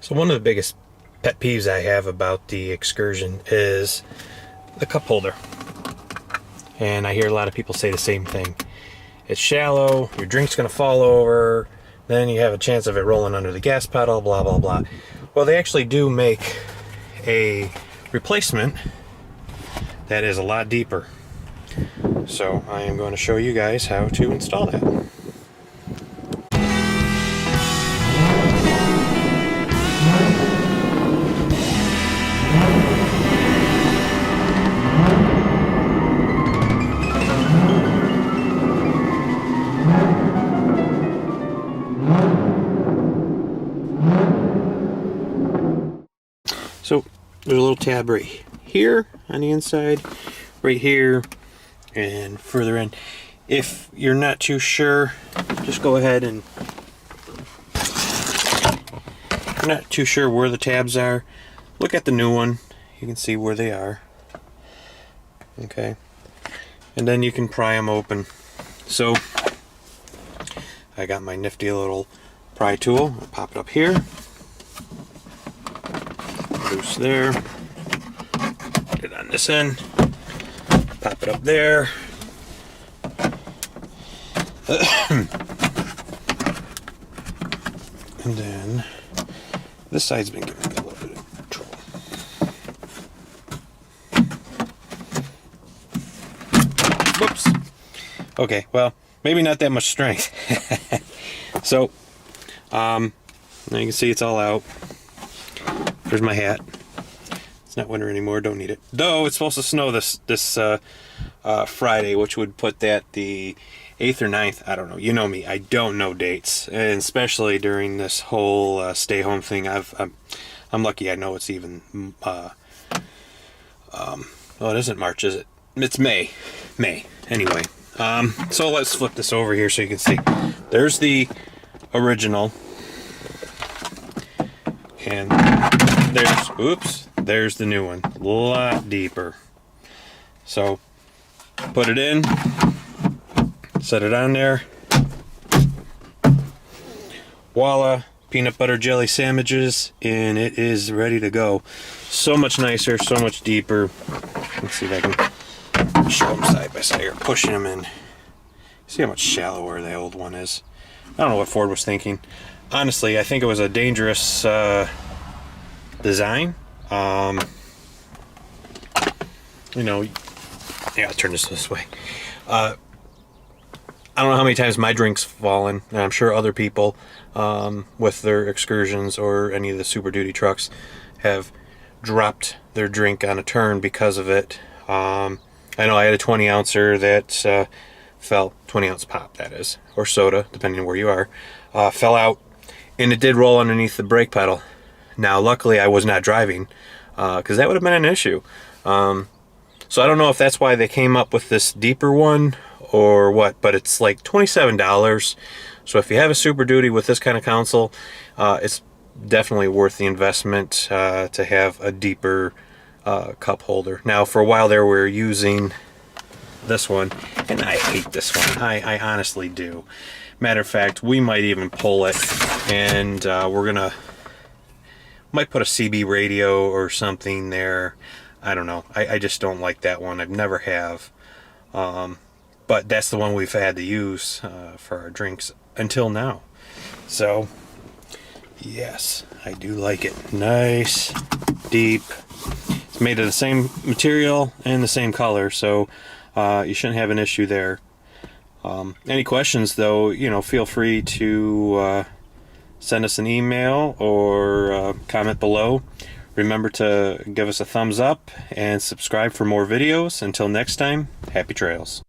So one of the biggest pet peeves I have about the Excursion is the cup holder. And I hear a lot of people say the same thing. It's shallow, your drink's gonna fall over, then you have a chance of it rolling under the gas pedal, blah, blah, blah. Well, they actually do make a replacement that is a lot deeper. So I am going to show you guys how to install that. So there's a little tab right here on the inside, right here, and further in. If you're not too sure, just go ahead and, if you're not too sure where the tabs are, look at the new one. You can see where they are. Okay. And then you can pry them open. So I got my nifty little pry tool. I'll pop it up here. Loose there. Put it on this end. Pop it up there. And then this side's been giving me a little bit of trouble. Whoops. Okay, well, maybe not that much strength. So, now you can see it's all out. There's my hat. It's not winter anymore, don't need it. Though it's supposed to snow this Friday, which would put that the 8th or 9th. I don't know. You know me. I don't know dates, and especially during this whole stay home thing. I'm lucky. I know it's even. Well, it isn't March, is it? It's May. May. Anyway. So let's flip this over here so you can see. There's the original, and there's the new one. A lot deeper. So put it in, set it on there. Voila, peanut butter jelly sandwiches, and it is ready to go. So much nicer, so much deeper. Let's see if I can show them side by side here, pushing them in. See how much shallower the old one is. I don't know what Ford was thinking. Honestly, I think it was a dangerous design. You know, yeah, I'll turn this way. I don't know how many times my drink's fallen, and I'm sure other people with their Excursions or any of the Super Duty trucks have dropped their drink on a turn because of it. I know I had a 20 ouncer that fell, 20 ounce pop that is, or soda, depending on where you are, fell out, and it did roll underneath the brake pedal. Now, luckily, I was not driving, because that would have been an issue. So I don't know if that's why they came up with this deeper one or what, but it's like $27. So if you have a Super Duty with this kind of console, it's definitely worth the investment to have a deeper cup holder. Now, for a while there, we were using this one, and I hate this one. I honestly do. Matter of fact, we might even pull it, and might put a CB radio or something there. I don't know. I just don't like that one. I've never have. But that's the one we've had to use for our drinks until now. So, yes, I do like it. Nice, deep. It's made of the same material and the same color, so you shouldn't have an issue there. Any questions, though, you know, feel free to send us an email or comment below. Remember to give us a thumbs up and subscribe for more videos. Until next time, happy trails.